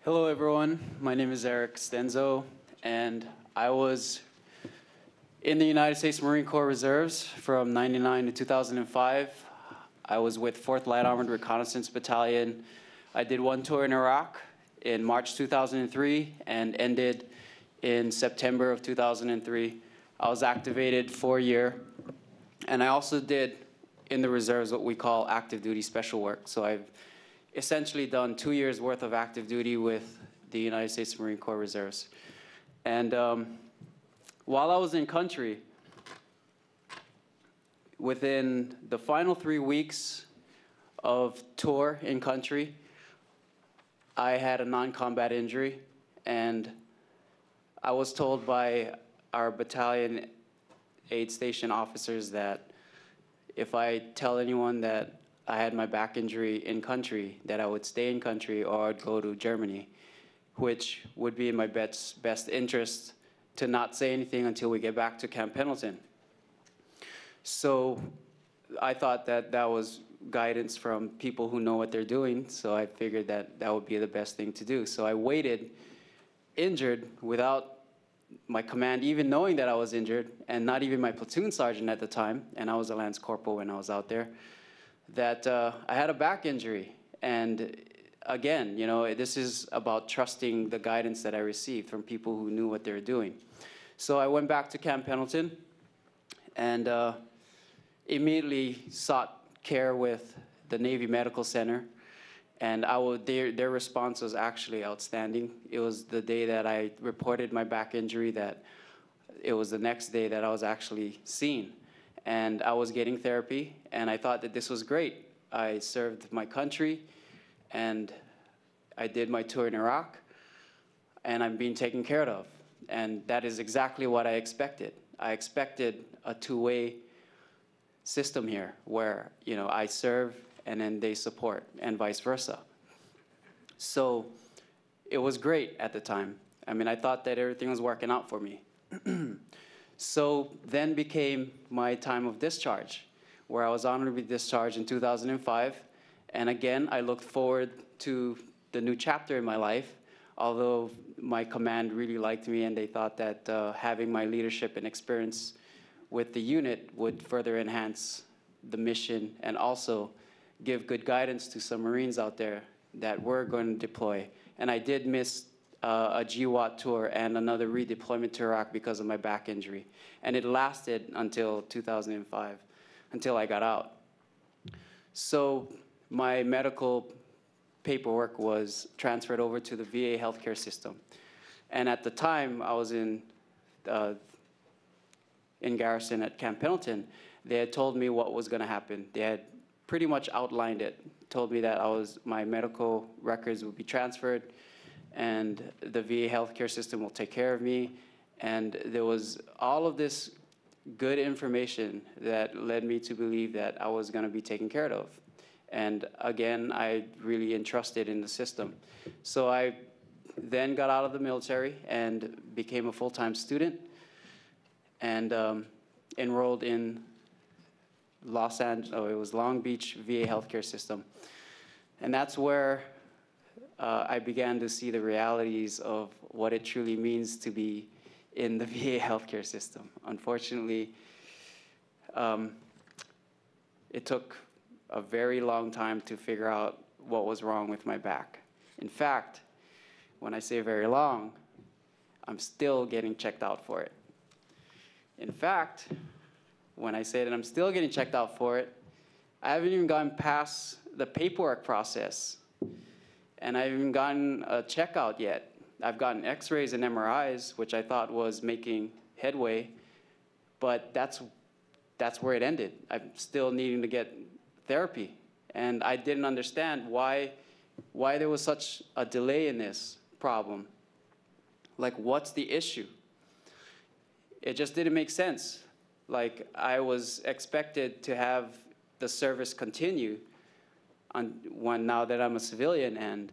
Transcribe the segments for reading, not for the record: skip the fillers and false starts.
Hello, everyone. My name is Estenzo, and I was in the United States Marine Corps Reserves from '99 to 2005. I was with 4th Light Armored Reconnaissance Battalion. I did one tour in Iraq in March 2003 and ended in September of 2003. I was activated for a year, and I also did in the reserves what we call active duty special work. So I've essentially done 2 years worth of active duty with the United States Marine Corps Reserves. And while I was in country, within the final 3 weeks of tour in country, I had a non-combat injury, and I was told by our battalion aid station officers that if I tell anyone that I had my back injury in country, that I would stay in country or I'd go to Germany, which would be in my best interest to not say anything until we get back to Camp Pendleton. So I thought that that was guidance from people who know what they're doing, so I figured that that would be the best thing to do. So I waited, injured, without my command even knowing that I was injured, and not even my platoon sergeant at the time, and I was a lance corporal when I was out there, that I had a back injury. And again, you know, this is about trusting the guidance that I received from people who knew what they were doing. So I went back to Camp Pendleton and immediately sought care with the Navy Medical Center. And their response was actually outstanding. It was the day that I reported my back injury that it was the next day that I was actually seen. And I was getting therapy, and I thought that this was great. I served my country, and I did my tour in Iraq, and I'm being taken care of. And that is exactly what I expected. I expected a two-way system here where, you know, I serve and then they support, and vice versa. So it was great at the time. I mean, I thought that everything was working out for me. So then became my time of discharge, where I was honorably discharged in 2005. And again, I looked forward to the new chapter in my life, although my command really liked me and they thought that having my leadership and experience with the unit would further enhance the mission and also give good guidance to some Marines out there that were going to deploy. And I did miss a GWAT tour and another redeployment to Iraq because of my back injury. And it lasted until 2005, until I got out. So my medical paperwork was transferred over to the VA healthcare system. And at the time, I was in garrison at Camp Pendleton. They had told me what was going to happen. They had pretty much outlined it, told me that my medical records would be transferred, and the VA healthcare system will take care of me. And there was all of this good information that led me to believe that I was going to be taken care of. And again, I really entrusted in the system. So I then got out of the military and became a full-time student and enrolled in it was Long Beach VA healthcare system. And that's where I began to see the realities of what it truly means to be in the VA healthcare system. Unfortunately, it took a very long time to figure out what was wrong with my back. In fact, when I say very long, I'm still getting checked out for it. In fact, when I say that I'm still getting checked out for it, I haven't even gotten past the paperwork process. And I haven't even gotten a checkout yet. I've gotten x-rays and MRIs, which I thought was making headway, but that's where it ended. I'm still needing to get therapy. And I didn't understand why there was such a delay in this problem. Like, what's the issue? It just didn't make sense. Like, I was expected to have the service continue now that I'm a civilian, and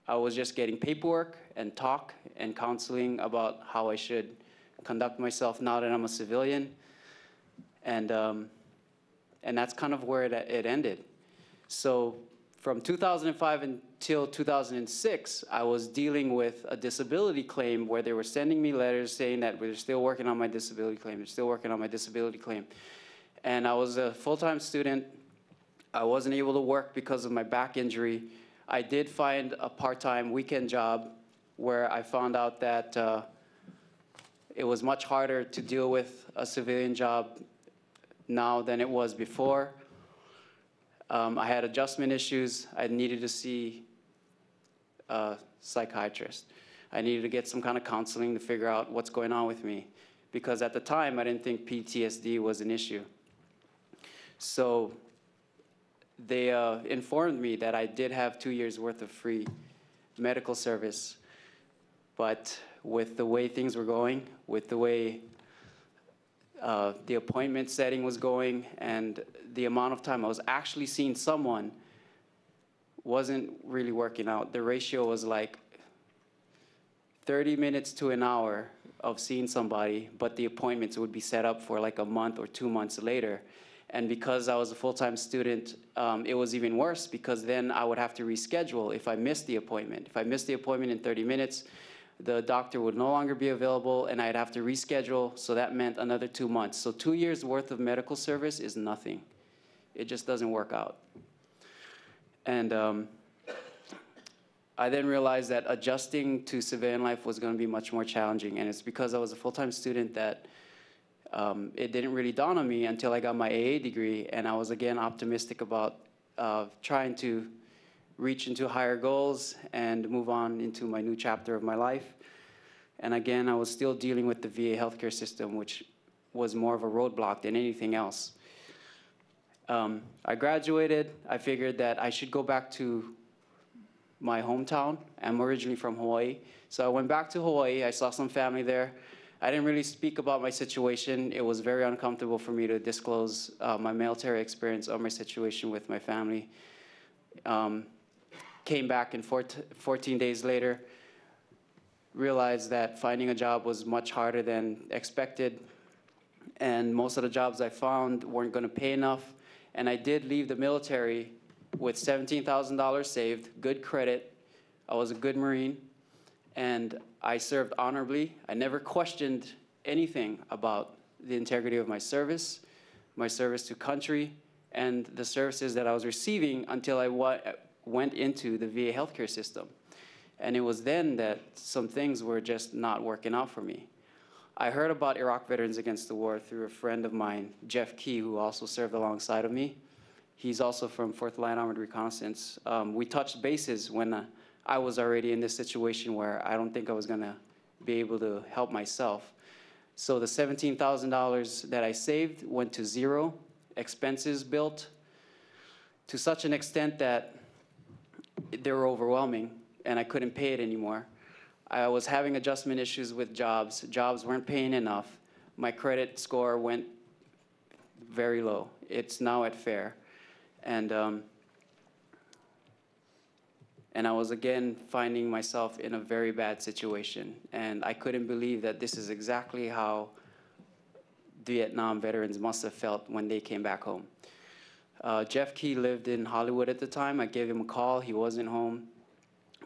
I was just getting paperwork and talk and counseling about how I should conduct myself now that I'm a civilian. And that's kind of where it ended. So from 2005 until 2006, I was dealing with a disability claim where they were sending me letters saying that we're still working on my disability claim, they're still working on my disability claim. And I was a full-time student. I wasn't able to work because of my back injury. I did find a part-time weekend job where I found out that it was much harder to deal with a civilian job now than it was before. I had adjustment issues. I needed to see a psychiatrist. I needed to get some kind of counseling to figure out what's going on with me, because at the time I didn't think PTSD was an issue. So they informed me that I did have 2 years worth of free medical service, but with the way things were going, with the way the appointment setting was going, and the amount of time I was actually seeing someone wasn't really working out. The ratio was like 30 minutes to an hour of seeing somebody, but the appointments would be set up for like a month or 2 months later. And because I was a full-time student, it was even worse, because then I would have to reschedule if I missed the appointment. If I missed the appointment in 30 minutes, the doctor would no longer be available, and I'd have to reschedule, so that meant another 2 months. So 2 years worth of medical service is nothing. It just doesn't work out. And I then realized that adjusting to civilian life was going to be much more challenging, and it's because I was a full-time student that it didn't really dawn on me until I got my AA degree, and I was again optimistic about trying to reach into higher goals and move on into my new chapter of my life. And again, I was still dealing with the VA healthcare system, which was more of a roadblock than anything else. I graduated. I figured that I should go back to my hometown. I'm originally from Hawaii. So I went back to Hawaii. I saw some family there. I didn't really speak about my situation. It was very uncomfortable for me to disclose my military experience or my situation with my family. Came back, and 14 days later, realized that finding a job was much harder than expected, and most of the jobs I found weren't going to pay enough. And I did leave the military with $17,000 saved, good credit. I was a good Marine, and I served honorably. I never questioned anything about the integrity of my service to country, and the services that I was receiving until I went into the VA healthcare system. And it was then that some things were just not working out for me. I heard about Iraq Veterans Against the War through a friend of mine, Jeff Key, who also served alongside of me. He's also from 4th Line Armored Reconnaissance. We touched bases when I was already in this situation where I don't think I was gonna be able to help myself. So the $17,000 that I saved went to zero, expenses built to such an extent that they were overwhelming, and I couldn't pay it anymore. I was having adjustment issues with jobs. Jobs weren't paying enough. My credit score went very low. It's now at fair. And I was again finding myself in a very bad situation. And I couldn't believe that this is exactly how Vietnam veterans must have felt when they came back home. Jeff Key lived in Hollywood at the time. I gave him a call. He wasn't home.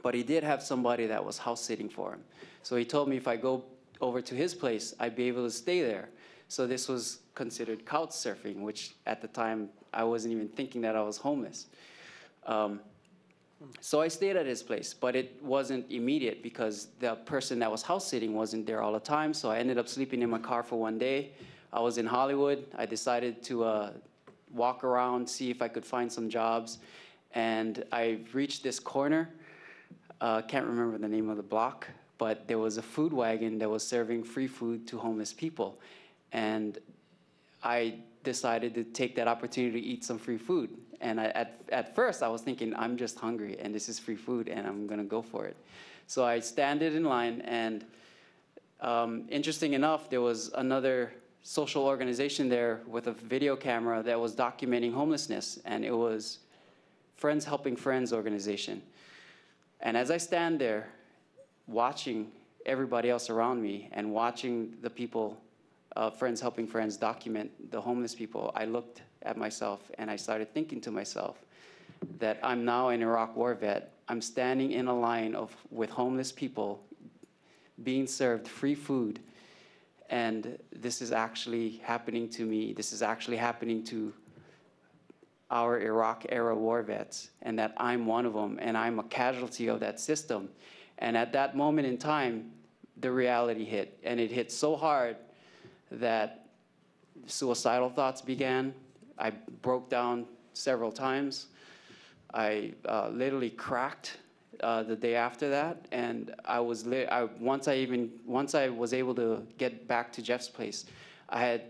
But he did have somebody that was house sitting for him. So he told me if I go over to his place, I'd be able to stay there. So this was considered couch surfing, which at the time, I wasn't even thinking that I was homeless. So I stayed at his place, but it wasn't immediate because the person that was house sitting wasn't there all the time. So I ended up sleeping in my car for one day. I was in Hollywood. I decided to walk around, see if I could find some jobs. And I reached this corner. Can't remember the name of the block, but there was a food wagon that was serving free food to homeless people. And I decided to take that opportunity to eat some free food. And at first, I was thinking, I'm just hungry, and this is free food, and I'm going to go for it. So I standed in line, and interesting enough, there was another social organization there with a video camera that was documenting homelessness, and it was Friends Helping Friends organization. And as I stand there, watching everybody else around me and watching the people, Friends Helping Friends, document the homeless people, I looked at myself and I started thinking to myself, that I'm now an Iraq war vet. I'm standing in a line with homeless people being served free food. And this is actually happening to me. This is actually happening to our Iraq-era war vets, and that I'm one of them, and I'm a casualty of that system. And at that moment in time, the reality hit, and it hit so hard that suicidal thoughts began. I broke down several times. I literally cracked the day after that, and once I was able to get back to Jeff's place, I had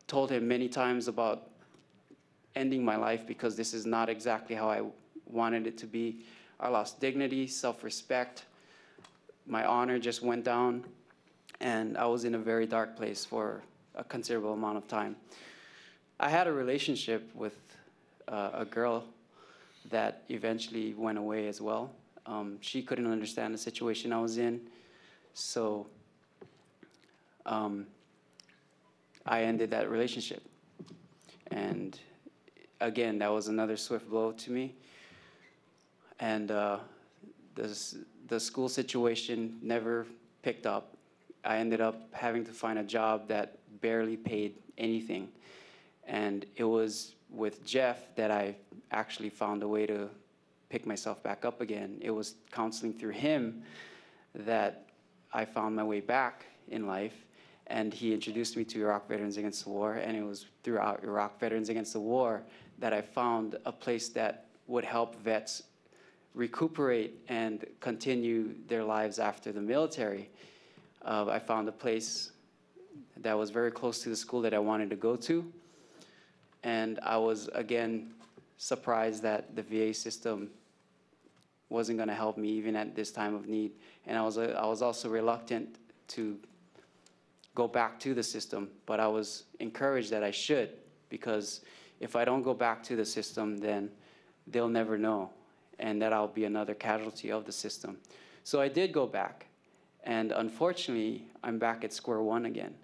told him many times about ending my life because this is not exactly how I wanted it to be. I lost dignity, self-respect. My honor just went down, and I was in a very dark place for a considerable amount of time. I had a relationship with a girl that eventually went away as well. She couldn't understand the situation I was in, so I ended that relationship. And again, that was another swift blow to me. And the school situation never picked up. I ended up having to find a job that barely paid anything. And it was with Jeff that I actually found a way to pick myself back up again. It was counseling through him that I found my way back in life. And he introduced me to Iraq Veterans Against the War, and it was throughout Iraq Veterans Against the War that I found a place that would help vets recuperate and continue their lives after the military. I found a place that was very close to the school that I wanted to go to, and I was, again, surprised that the VA system wasn't going to help me even at this time of need. And I was also reluctant to go back to the system, but I was encouraged that I should, because if I don't go back to the system, then they'll never know, and that I'll be another casualty of the system. So I did go back, and unfortunately, I'm back at square one again.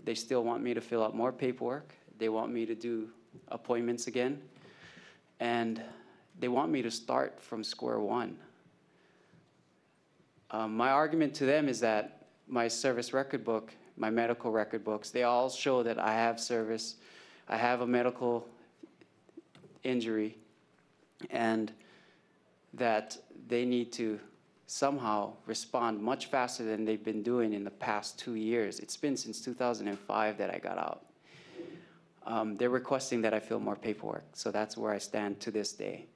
They still want me to fill out more paperwork. They want me to do appointments again, and they want me to start from square one. My argument to them is that my service record book, my medical record books, they all show that I have service, I have a medical injury, and that they need to somehow respond much faster than they've been doing in the past 2 years. It's been since 2005 that I got out. They're requesting that I fill more paperwork, so that's where I stand to this day.